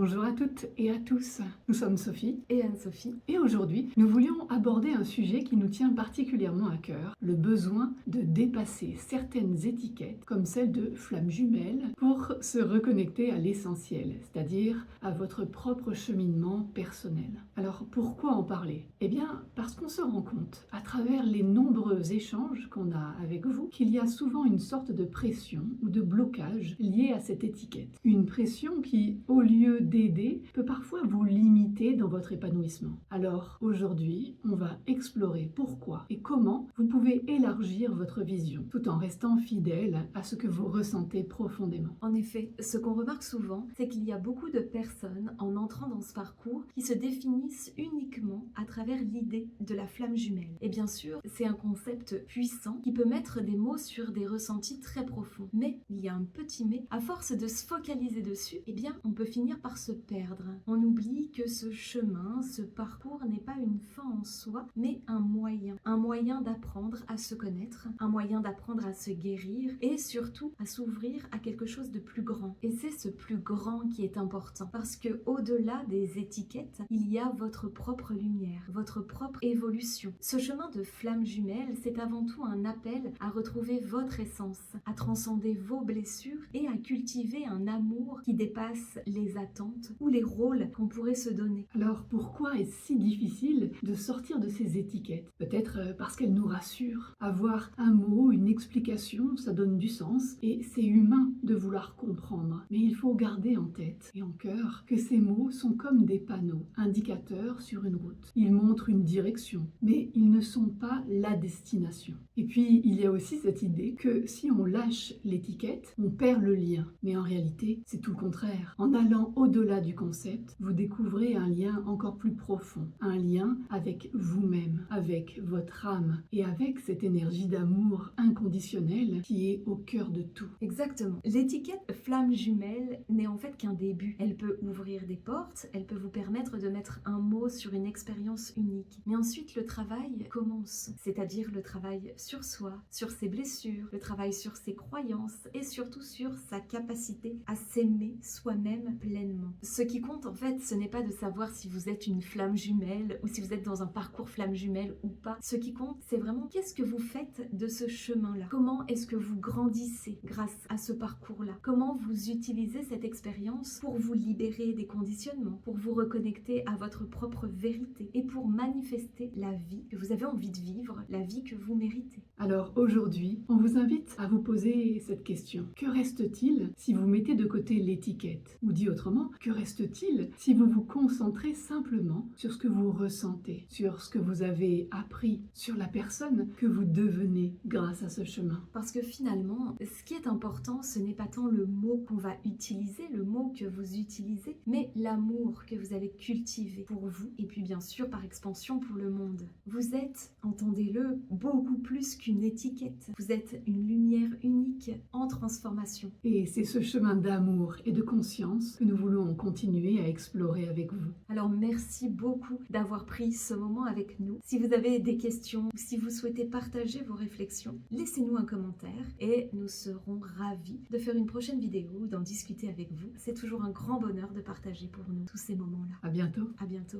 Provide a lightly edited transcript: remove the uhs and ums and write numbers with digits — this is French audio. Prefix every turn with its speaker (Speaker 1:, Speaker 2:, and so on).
Speaker 1: Bonjour à toutes et à tous, nous sommes Sophie
Speaker 2: et Anne-Sophie.
Speaker 1: Et aujourd'hui, nous voulions aborder un sujet qui nous tient particulièrement à cœur, le besoin de dépasser certaines étiquettes, comme celle de flamme jumelle, pour se reconnecter à l'essentiel, c'est-à-dire à votre propre cheminement personnel. Alors pourquoi en parler? Eh bien, parce qu'on se rend compte, à travers les nombreux échanges qu'on a avec vous, qu'il y a souvent une sorte de pression ou de blocage lié à cette étiquette. Une pression qui, au lieu d'aider, peut parfois vous limiter dans votre épanouissement. Alors aujourd'hui, on va explorer pourquoi et comment vous pouvez élargir votre vision, tout en restant fidèle à ce que vous ressentez profondément.
Speaker 2: En effet, ce qu'on remarque souvent, c'est qu'il y a beaucoup de personnes, en entrant dans ce parcours, qui se définissent uniquement à travers l'idée de la flamme jumelle. Et bien sûr, c'est un concept puissant qui peut mettre des mots sur des ressentis très profonds. Mais, il y a un petit mais, à force de se focaliser dessus, eh bien, on peut finir par se perdre. On oublie que ce chemin, ce parcours n'est pas une fin en soi, mais un moyen d'apprendre à se connaître, un moyen d'apprendre à se guérir et surtout à s'ouvrir à quelque chose de plus grand. Et c'est ce plus grand qui est important parce que au-delà des étiquettes, il y a votre propre lumière, votre propre évolution. Ce chemin de flamme jumelle, c'est avant tout un appel à retrouver votre essence, à transcender vos blessures et à cultiver un amour qui dépasse les attentes ou les rôles qu'on pourrait se donner.
Speaker 1: Alors pourquoi est-ce si difficile de sortir de ces étiquettes? Peut-être parce qu'elles nous rassurent. Avoir un mot, une explication, ça donne du sens et c'est humain de vouloir comprendre. Mais il faut garder en tête et en cœur que ces mots sont comme des panneaux, indicateurs sur une route. Ils montrent une direction, mais ils ne sont pas la destination. Et puis il y a aussi cette idée que si on lâche l'étiquette, on perd le lien. Mais en réalité, c'est tout le contraire. En allant au-delà du concept, vous découvrez un lien encore plus profond, un lien avec vous-même, avec votre âme et avec cette énergie d'amour inconditionnel qui est au cœur de tout.
Speaker 2: Exactement. L'étiquette flamme jumelle n'est en fait qu'un début. Elle peut ouvrir des portes, elle peut vous permettre de mettre un mot sur une expérience unique. Mais ensuite, le travail commence, c'est-à-dire le travail sur soi, sur ses blessures, le travail sur ses croyances et surtout sur sa capacité à s'aimer soi-même pleinement. Ce qui compte en fait, ce n'est pas de savoir si vous êtes une flamme jumelle ou si vous êtes dans un parcours flamme jumelle ou pas. Ce qui compte, c'est vraiment qu'est-ce que vous faites de ce chemin-là. Comment est-ce que vous grandissez grâce à ce parcours-là? Comment vous utilisez cette expérience pour vous libérer des conditionnements, pour vous reconnecter à votre propre vérité et pour manifester la vie que vous avez envie de vivre, la vie que vous méritez.
Speaker 1: Alors aujourd'hui, on vous invite à vous poser cette question. Que reste-t-il si vous mettez de côté l'étiquette? Ou dit autrement, que reste-t-il si vous vous concentrez simplement sur ce que vous ressentez, sur ce que vous avez appris, sur la personne que vous devenez grâce à ce chemin?
Speaker 2: Parce que finalement, ce qui est important, ce n'est pas tant le mot qu'on va utiliser, le mot que vous utilisez, mais l'amour que vous allez cultiver pour vous et puis bien sûr par extension pour le monde. Vous êtes, entendez-le, beaucoup plus qu'une étiquette. Vous êtes une lumière unique en transformation.
Speaker 1: Et c'est ce chemin d'amour et de conscience que nous voulons continuer à explorer avec vous.
Speaker 2: Alors merci beaucoup d'avoir pris ce moment avec nous. Si vous avez des questions ou si vous souhaitez partager vos réflexions, laissez-nous un commentaire et nous serons ravis de faire une prochaine vidéo ou d'en discuter avec vous. C'est toujours un grand bonheur de partager pour nous tous ces moments-là.
Speaker 1: À bientôt.
Speaker 2: À bientôt.